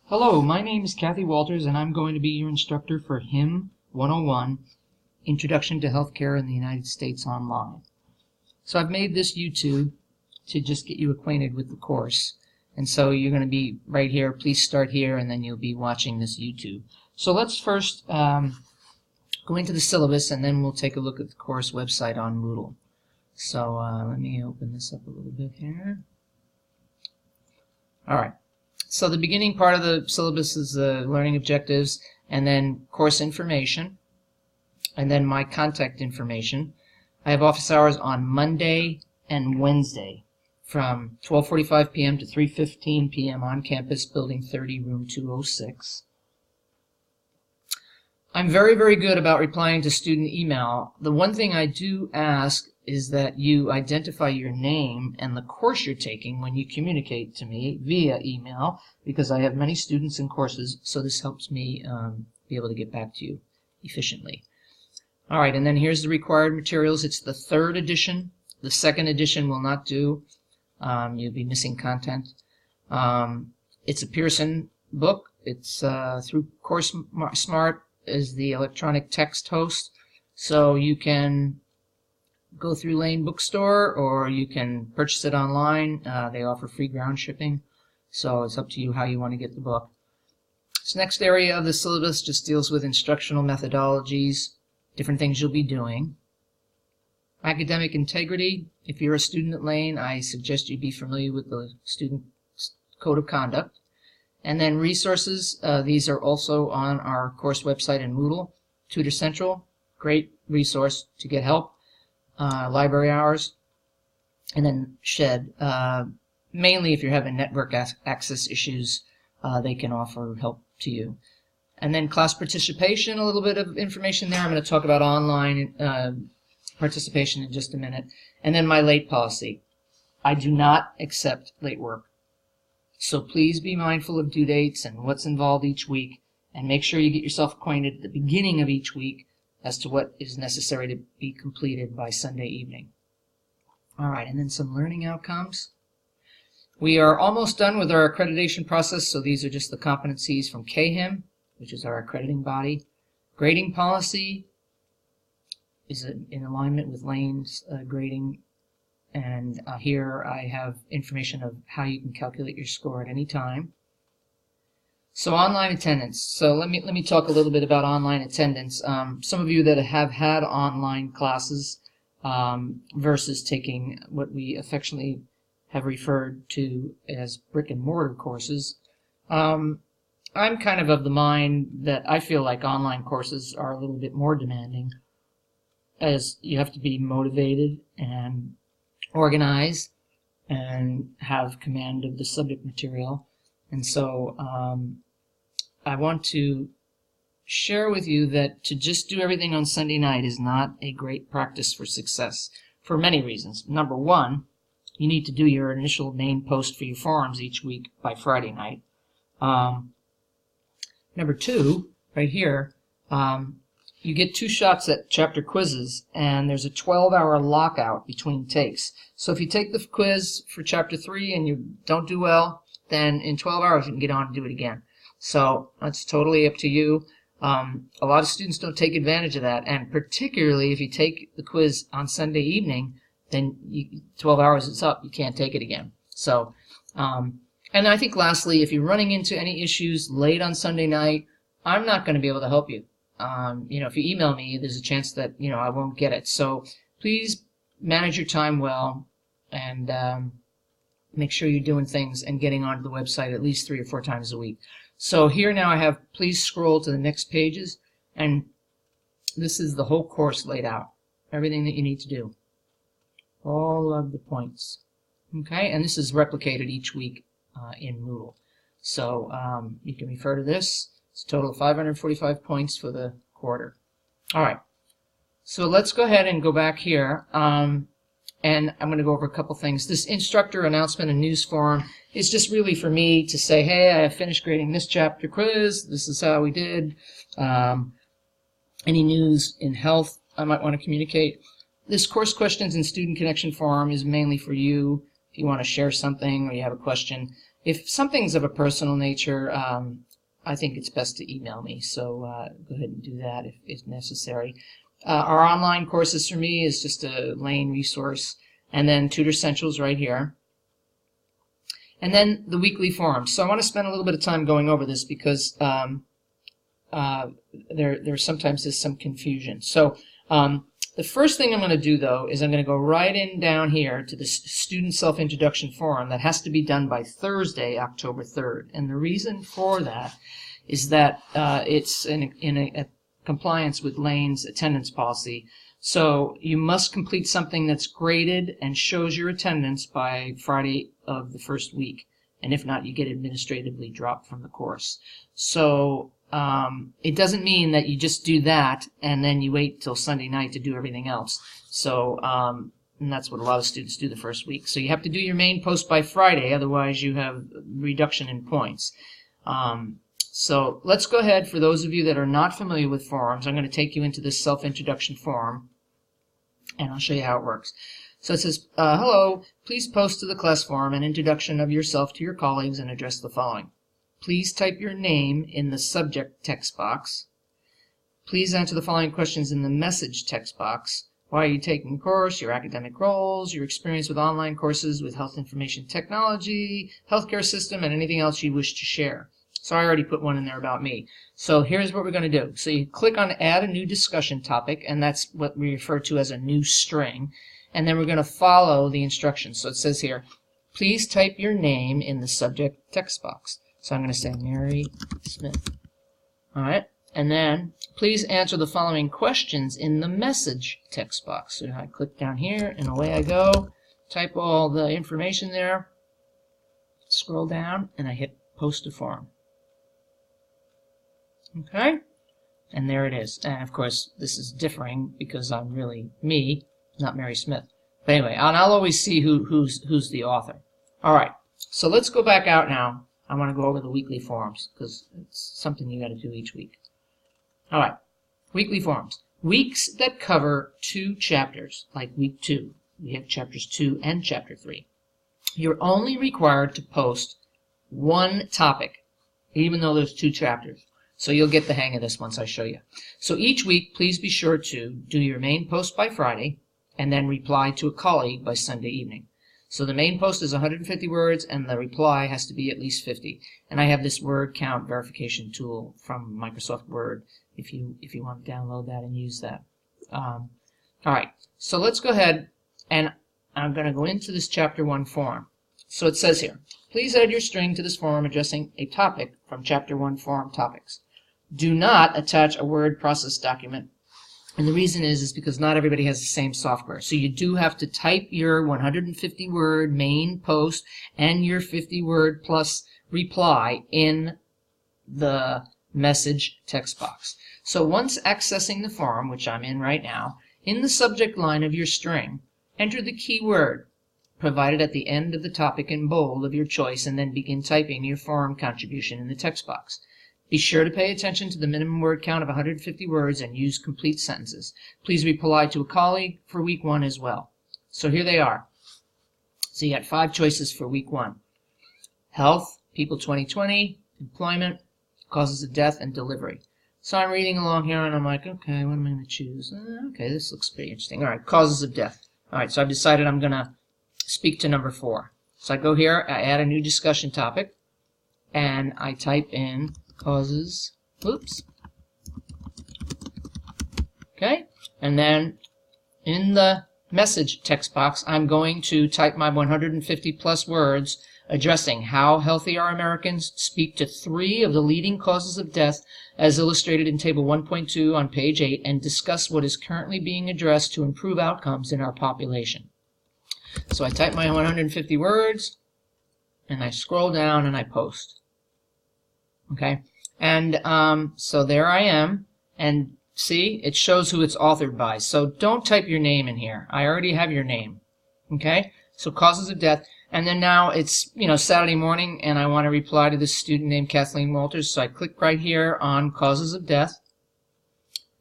Hello, my name is Kathy Walters, and I'm going to be your instructor for HIM 101, Introduction to Healthcare in the United States Online. So I've made this YouTube to just get you acquainted with the course. And so you're going to be right here. Please start here, and then you'll be watching this YouTube. So let's first go into the syllabus, and then we'll take a look at the course website on Moodle. So let me open this up a little bit here. All right. So the beginning part of the syllabus is the learning objectives, and then course information, and then my contact information. I have office hours on Monday and Wednesday from 12:45 p.m. to 3:15 p.m. on campus, Building 30, Room 206. I'm very, very good about replying to student email. The one thing I do ask is that you identify your name and the course you're taking when you communicate to me via email, because I have many students and courses, so this helps me be able to get back to you efficiently. All right, and then here's the required materials. It's the 3rd edition. The 2nd edition will not do. You'll be missing content. It's a Pearson book. It's through CourseSmart is the electronic text host, so you can go through Lane Bookstore, or you can purchase it online. They offer free ground shipping, so it's up to you how you want to get the book. This next area of the syllabus just deals with instructional methodologies, different things you'll be doing. Academic integrity. If you're a student at Lane, I suggest you be familiar with the Student Code of Conduct. And then resources. These are also on our course website in Moodle. Tutor Central, great resource to get help. Library hours, and then SHED. Mainly if you're having network access issues, they can offer help to you. And then class participation, a little bit of information there. I'm going to talk about online participation in just a minute. And then my late policy. I do not accept late work. So please be mindful of due dates and what's involved each week, and make sure you get yourself acquainted at the beginning of each week as to what is necessary to be completed by Sunday evening. All right, and then some learning outcomes. We are almost done with our accreditation process, so these are just the competencies from KHIM, which is our accrediting body. Grading policy is in alignment with Lane's grading, and here I have information of how you can calculate your score at any time. So online attendance. So let me talk a little bit about online attendance. Some of you that have had online classes versus taking what we affectionately have referred to as brick and mortar courses. I'm kind of the mind that I feel like online courses are a little bit more demanding, as you have to be motivated and organized and have command of the subject material. And so I want to share with you that to just do everything on Sunday night is not a great practice for success for many reasons. Number one, you need to do your initial main post for your forums each week by Friday night. Number two, right here, you get 2 shots at chapter quizzes, and there's a 12-hour lockout between takes. So if you take the quiz for chapter 3 and you don't do well, then in 12 hours you can get on and do it again. So that's totally up to you. A lot of students don't take advantage of that, and particularly if you take the quiz on Sunday evening, then 12 hours is up. You can't take it again. So, and I think lastly, if you're running into any issues late on Sunday night, I'm not going to be able to help you. If you email me, there's a chance that I won't get it. So please manage your time well, and make sure you're doing things and getting onto the website at least 3 or 4 times a week. So here now I have, please scroll to the next pages, and this is the whole course laid out. Everything that you need to do. All of the points. Okay, and this is replicated each week in Moodle. So you can refer to this. It's a total of 545 points for the quarter. All right, so let's go ahead and go back here. And I'm going to go over a couple things. This instructor announcement and news forum is just really for me to say, hey, I have finished grading this chapter quiz. This is how we did. Any news in health I might want to communicate. This course questions and student connection forum is mainly for you if you want to share something or you have a question. If something's of a personal nature, I think it's best to email me, so go ahead and do that if necessary. Our online courses for me is just a Lane resource, and then Tutor Essentials right here. And then the weekly forums. So I want to spend a little bit of time going over this because there sometimes is some confusion. So the first thing I'm going to do, though, is I'm going to go right in down here to the Student Self-Introduction Forum. That has to be done by Thursday, October 3rd. And the reason for that is that it's in a compliance with Lane's attendance policy. So you must complete something that's graded and shows your attendance by Friday of the first week. And if not, you get administratively dropped from the course. So it doesn't mean that you just do that and then you wait till Sunday night to do everything else. So and that's what a lot of students do the first week. So you have to do your main post by Friday, otherwise you have reduction in points. So let's go ahead. For those of you that are not familiar with forums, I'm going to take you into this self-introduction forum, and I'll show you how it works. So it says, hello, please post to the class forum an introduction of yourself to your colleagues and address the following. Please type your name in the subject text box. Please answer the following questions in the message text box. Why are you taking the course, your academic roles, your experience with online courses with health information technology, healthcare system, and anything else you wish to share. So I already put one in there about me. So here's what we're going to do. So you click on Add a New Discussion Topic, and that's what we refer to as a new string. And then we're going to follow the instructions. So it says here, please type your name in the subject text box. So I'm going to say Mary Smith. All right. And then please answer the following questions in the message text box. So I click down here, and away I go. Type all the information there. Scroll down, and I hit Post to Forum. Okay, and there it is. And of course, this is differing because I'm really me, not Mary Smith. But anyway, and I'll always see who's the author. All right, so let's go back out now. I want to go over the weekly forums because it's something you got to do each week. All right, weekly forums. Weeks that cover 2 chapters, like week 2. We have chapters 2 and chapter 3. You're only required to post 1 topic, even though there's 2 chapters. So you'll get the hang of this once I show you. So each week, please be sure to do your main post by Friday and then reply to a colleague by Sunday evening. So the main post is 150 words and the reply has to be at least 50. And I have this word count verification tool from Microsoft Word if you want to download that and use that. All right, so let's go ahead and I'm going to go into this chapter 1 forum. So it says here, please add your string to this forum addressing a topic from chapter 1 forum topics. Do not attach a word process document. And the reason is because not everybody has the same software. So you do have to type your 150 word main post and your 50 word plus reply in the message text box. So once accessing the forum, which I'm in right now, in the subject line of your string, enter the keyword provided at the end of the topic in bold of your choice and then begin typing your forum contribution in the text box. Be sure to pay attention to the minimum word count of 150 words and use complete sentences. Please reply to a colleague for week 1 as well. So here they are. So you got 5 choices for week 1. Health, People 2020, Employment, Causes of Death, and Delivery. So I'm reading along here and I'm like, okay, what am I going to choose? Okay, this looks pretty interesting. All right, Causes of Death. All right, so I've decided I'm going to speak to number 4. So I go here, I add a new discussion topic, and I type in causes, okay, and then in the message text box, I'm going to type my 150 plus words addressing how healthy are Americans, speak to 3 of the leading causes of death as illustrated in table 1.2 on page 8, and discuss what is currently being addressed to improve outcomes in our population. So I type my 150 words, and I scroll down and I post. Okay, and so there I am, and see, it shows who it's authored by. So don't type your name in here. I already have your name. Okay, so causes of death, and then now it's Saturday morning, and I want to reply to this student named Kathleen Walters. So I click right here on causes of death,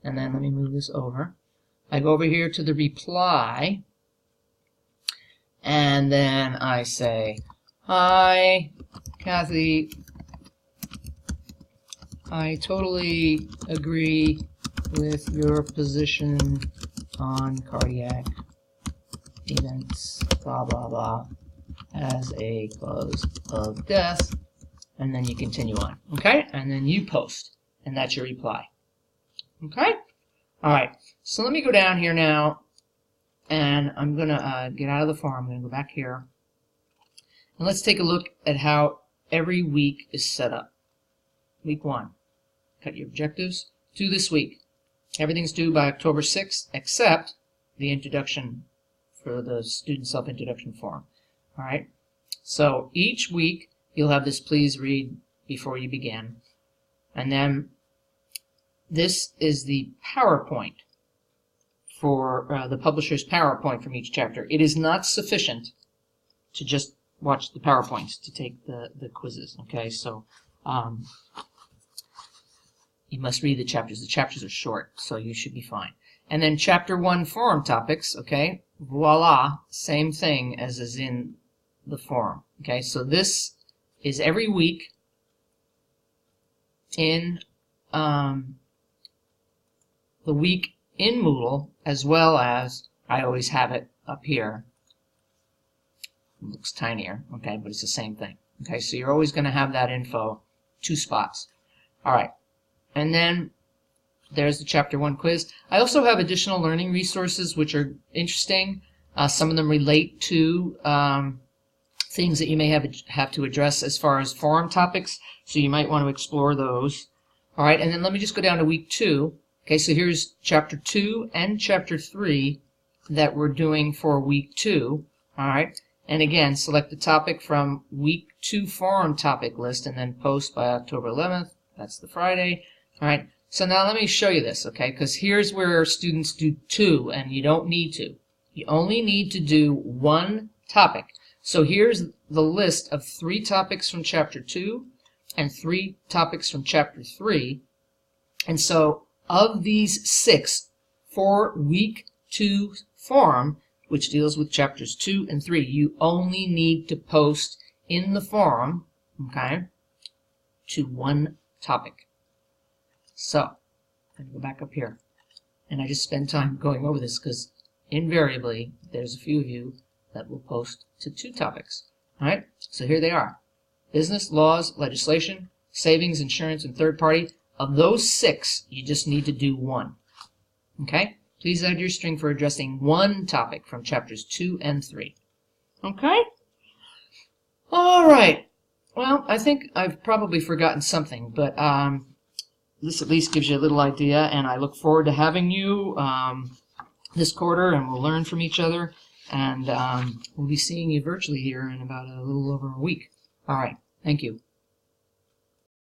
and then let me move this over. I go over here to the reply, and then I say Hi, Kathy. I totally agree with your position on cardiac events, blah, blah, blah, as a cause of death. And then you continue on, okay? And then you post, and that's your reply. Okay? All right, so let me go down here now, and I'm going to get out of the form. I'm going to go back here. And let's take a look at how every week is set up. Week 1, cut your objectives. Due this week. Everything's due by October 6th, except the introduction for the student self-introduction form. All right, so each week you'll have this please read before you begin. And then this is the PowerPoint for the publisher's PowerPoint from each chapter. It is not sufficient to just watch the PowerPoints to take the quizzes, okay? So you must read the chapters. The chapters are short, so you should be fine. And then Chapter 1 forum topics, okay? Voila, same thing as is in the forum, okay? So this is every week in the week in Moodle, as well as I always have it up here. It looks tinier, okay, but it's the same thing. Okay, so you're always going to have that info, 2 spots. All right, and then there's the Chapter 1 quiz. I also have additional learning resources which are interesting. Some of them relate to things that you may have to address as far as forum topics, so you might want to explore those. All right, and then let me just go down to week 2. Okay, so here's Chapter 2 and Chapter 3 that we're doing for week 2. All right, and again, select the topic from week 2 forum topic list and then post by October 11th. That's the Friday. All right, so now let me show you this, okay, because here's where students do 2, and you don't need to. You only need to do 1 topic. So here's the list of 3 topics from Chapter 2 and 3 topics from Chapter 3. And so of these 6 for week 2 forum, which deals with Chapters 2 and 3, you only need to post in the forum, okay, to 1 topic. So I'm going to go back up here. And I just spend time going over this because invariably there's a few of you that will post to 2 topics. All right, so here they are. Business, laws, legislation, savings, insurance, and third party. Of those 6, you just need to do 1. Okay? Please add your string for addressing 1 topic from Chapters 2 and 3. Okay? All right. Well, I think I've probably forgotten something, but this at least gives you a little idea, and I look forward to having you this quarter, and we'll learn from each other, and we'll be seeing you virtually here in about a little over a week. All right. Thank you.